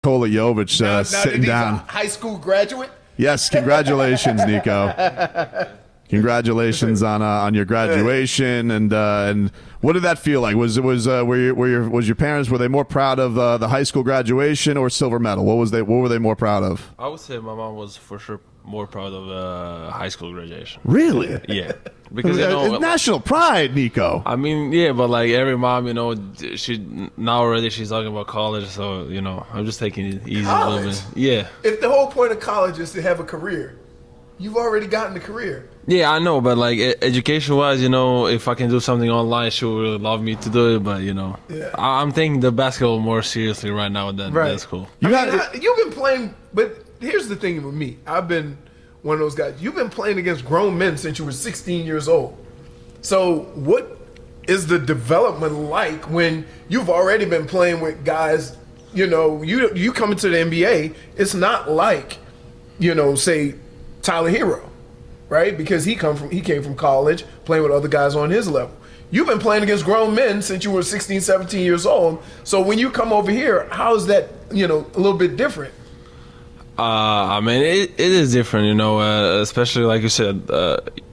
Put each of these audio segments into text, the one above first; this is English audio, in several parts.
Nikola Jovic sitting down. High school graduate? Yes, congratulations, Nico. Congratulations on your graduation, and what did that feel like? Was your parents, were they more proud of the high school graduation or silver medal? What were they more proud of? I would say my mom was for sure more proud of high school graduation. Really? Yeah, because it's national pride, Nico. I mean, yeah, but like every mom, she's talking about college, so I'm just taking it easy a little bit. Yeah. If the whole point of college is to have a career, you've already gotten the career. Yeah, I know, but like education-wise, if I can do something online, she would really love me to do it. But I'm taking the basketball more seriously right now than that's cool. You've been playing, but here's the thing with me. I've been one of those guys. You've been playing against grown men since you were 16 years old. So what is the development like when you've already been playing with guys? You come into the NBA. It's not like, say Tyler Hero, right? Because he came from college playing with other guys on his level. You've been playing against grown men since you were 16, 17 years old. So when you come over here, how is that, a little bit different? I mean, it is different, especially like you said,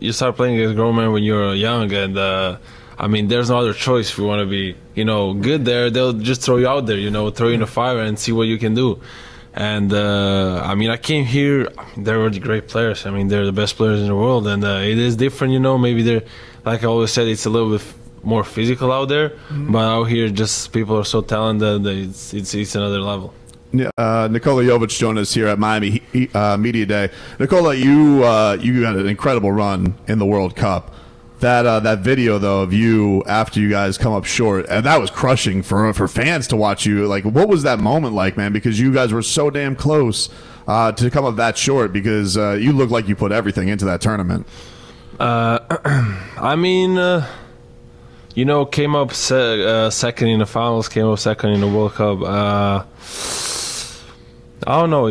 you start playing against grown men when you're young, and I mean, there's no other choice if you want to be, good there. They'll just throw you out there, throw you in the fire and see what you can do. And I mean, I came here. They're already great players. I mean, they're the best players in the world, and it is different. Maybe they're, like I always said, it's a little bit more physical out there. Mm-hmm. But out here, just people are so talented that it's another level. Nikola Jovic joined us here at Miami Media Day. Nikola, you had an incredible run in the World Cup. That video though of you after you guys come up short, and that was crushing for fans to watch you. Like, what was that moment like, man? Because you guys were so damn close to come up that short. Because you looked like you put everything into that tournament. I mean, came up second in the finals, came up second in the World Cup. I don't know,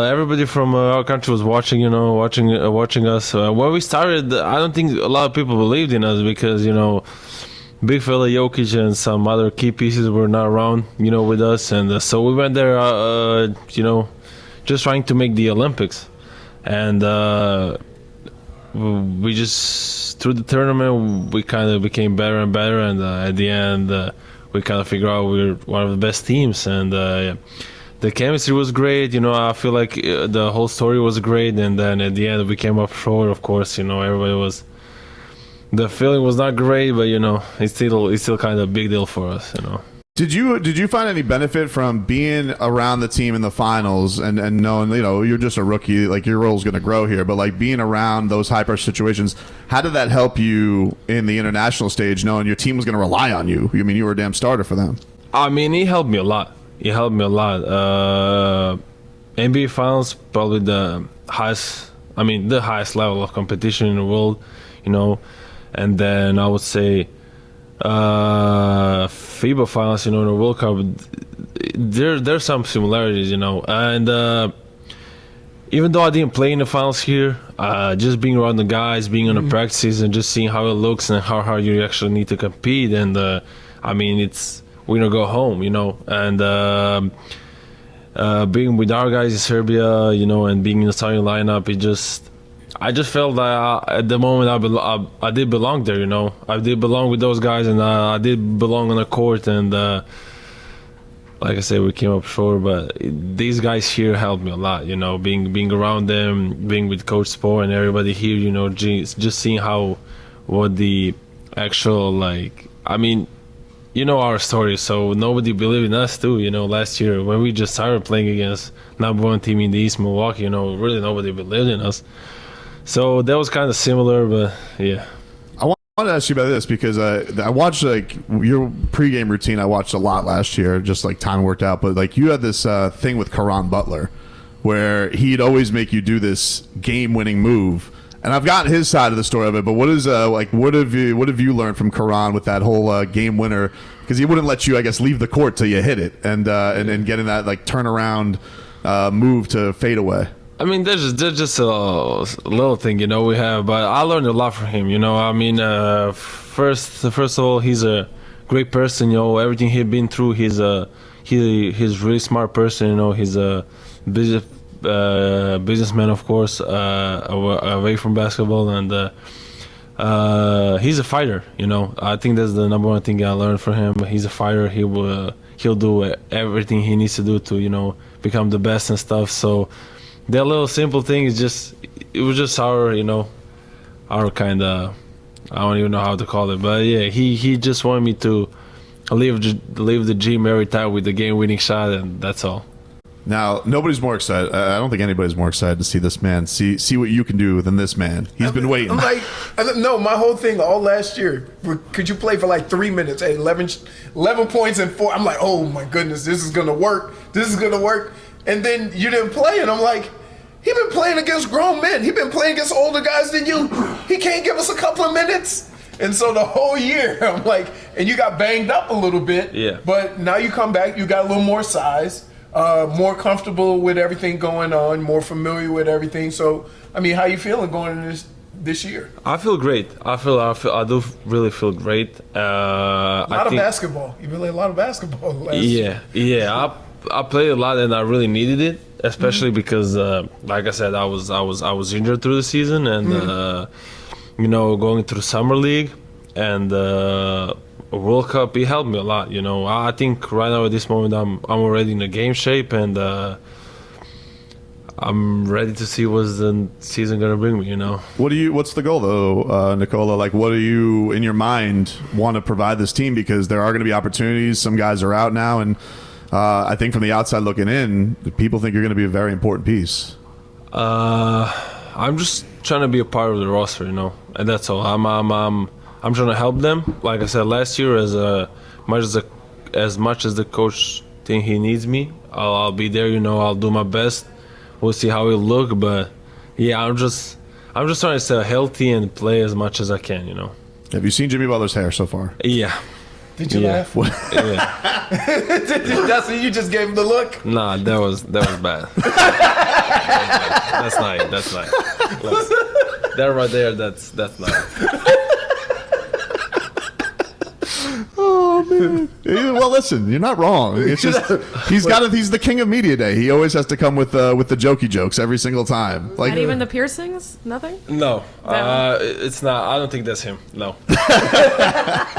everybody from our country was watching, watching us. When we started, I don't think a lot of people believed in us because, big fella Jovic and some other key pieces were not around, with us. And so we went there, just trying to make the Olympics. And we just, through the tournament, we kind of became better and better. And at the end, we kind of figured out we were one of the best teams. And the chemistry was great, I feel like the whole story was great, and then at the end we came up short, of course, everybody was, the feeling was not great, but it's still kind of a big deal for us, Did you find any benefit from being around the team in the finals and knowing, you're just a rookie, like your role's going to grow here, but like being around those high pressure situations, how did that help you in the international stage, knowing your team was going to rely on you? I mean, you were a damn starter for them. I mean, he helped me a lot. NBA Finals, probably the highest level of competition in the world, And then I would say FIBA Finals, in the World Cup, there's some similarities, And even though I didn't play in the finals here, just being around the guys, being on the practices, and just seeing how it looks and how hard you actually need to compete, and I mean, it's, we're gonna go home, and being with our guys in Serbia, and being in the starting lineup, I just felt that at the moment I did belong there, I did belong with those guys, and I did belong on the court, and like I said, we came up short, but these guys here helped me a lot, being around them, being with Coach Spo and everybody here, just seeing what the actual, like, I mean, our story, so nobody believed in us too, last year when we just started playing against number one team in the East, Milwaukee, really nobody believed in us. So that was kind of similar, but yeah. I want to ask you about this because I watched like your pregame routine. I watched a lot last year, just like time worked out. But like you had this thing with Caron Butler where he'd always make you do this game-winning move. And I've got his side of the story of it, but what is what have you learned from Caron with that whole game winner? Because he wouldn't let you, I guess, leave the court till you hit it, and getting that like turnaround move to fade away. I mean, there's just a little thing, we have, but I learned a lot from him. I mean, first of all, he's a great person. Everything he's been through, he's really smart person. You know, he's a businessman, of course, away from basketball, and he's a fighter. You know, I think that's the number one thing I learned from him. He's a fighter. He'll do everything he needs to do to become the best and stuff. So that little simple thing it was just our kind of, I don't even know how to call it, but yeah, he just wanted me to leave the gym every time with the game-winning shot, and that's all. Now, nobody's more excited. I don't think anybody's more excited to see this man, see what you can do than this man. He's been waiting. I'm like, no, my whole thing all last year, could you play for like 3 minutes at 11 points and 4? I'm like, oh my goodness, this is going to work. This is going to work. And then you didn't play, and I'm like, he been playing against grown men. He been playing against older guys than you. He can't give us a couple of minutes. And so the whole year, I'm like, and you got banged up a little bit. Yeah. But now you come back, you got a little more size. More comfortable with everything going on, more familiar with everything. So, I mean, how you feeling going into this year? I feel great. I do really feel great. A lot of basketball. You played a lot of basketball last year. Yeah. I played a lot, and I really needed it, especially because, like I said, I was injured through the season, and going through summer league and World Cup, it helped me a lot. I think right now at this moment I'm already in a game shape, and I'm ready to see what's the season gonna bring me. What's the goal though, Nikola? Like, what do you in your mind want to provide this team? Because there are going to be opportunities. Some guys are out now, and I think from the outside looking in, people think you're going to be a very important piece. I'm just trying to be a part of the roster, and that's all. I'm trying to help them. Like I said last year, as much as the coach think he needs me, I'll be there. I'll do my best. We'll see how it look, but yeah, I'm just trying to stay healthy and play as much as I can. Have you seen Jimmy Butler's hair so far? Yeah. Did you laugh? Yeah. That's when you just gave him the look? Nah, that was bad. That's not. Look, that right there, that's not. Oh man! Well, listen, you're not wrong. It's just he's the king of media day. He always has to come with the jokey jokes every single time. Like, not even the piercings, nothing. No, it's not. I don't think that's him. No,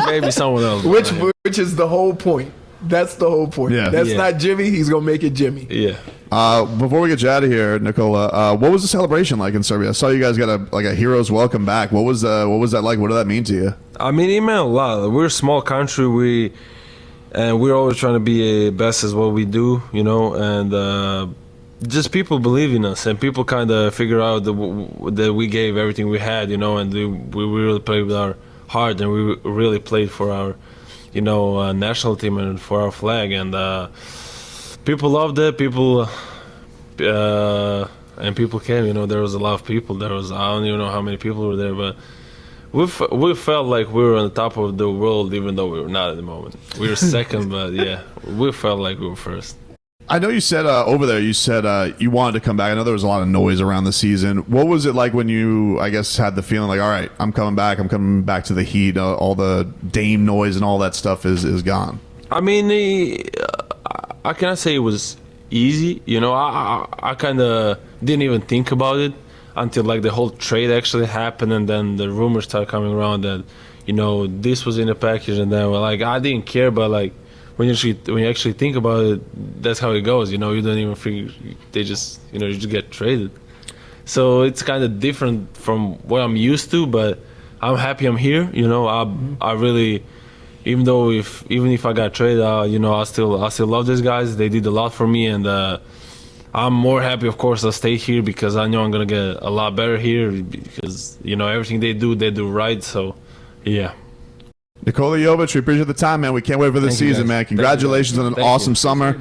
maybe someone else. Which is the whole point. That's the whole point. Yeah. That's not Jimmy. He's gonna make it Jimmy. Yeah. Before we get you out of here, Nikola, what was the celebration like in Serbia? I saw you guys got a hero's welcome back. What was that like? What did that mean to you? I mean, it meant a lot. We're a small country. We're always trying to be best as what we do, and just people believe in us, and people kind of figure out that we gave everything we had, and we really played with our heart, and we really played for our, national team and for our flag, and people loved it. People came. There was a lot of people. I don't even know how many people were there, but we felt like we were on the top of the world, even though we were not at the moment. We were second, but yeah, we felt like we were first. I know you said over there, you wanted to come back. I know there was a lot of noise around the season. What was it like when you, I guess, had the feeling like, all right, I'm coming back to the Heat. All the Dame noise and all that stuff is gone. I mean, I cannot say it was easy. I kind of didn't even think about it until like the whole trade actually happened, and then the rumors started coming around that this was in the package, and then I didn't care, but like when you actually think about it, that's how it goes. You don't even figure they just you just get traded. So it's kind of different from what I'm used to, but I'm happy I'm here. I really, even if I got traded, I still love these guys. They did a lot for me, and I'm more happy, of course, I stay here because I know I'm gonna get a lot better here because everything they do right. So, yeah. Nikola Jovic, we appreciate the time, man. We can't wait for this season, man. Congratulations on an awesome summer.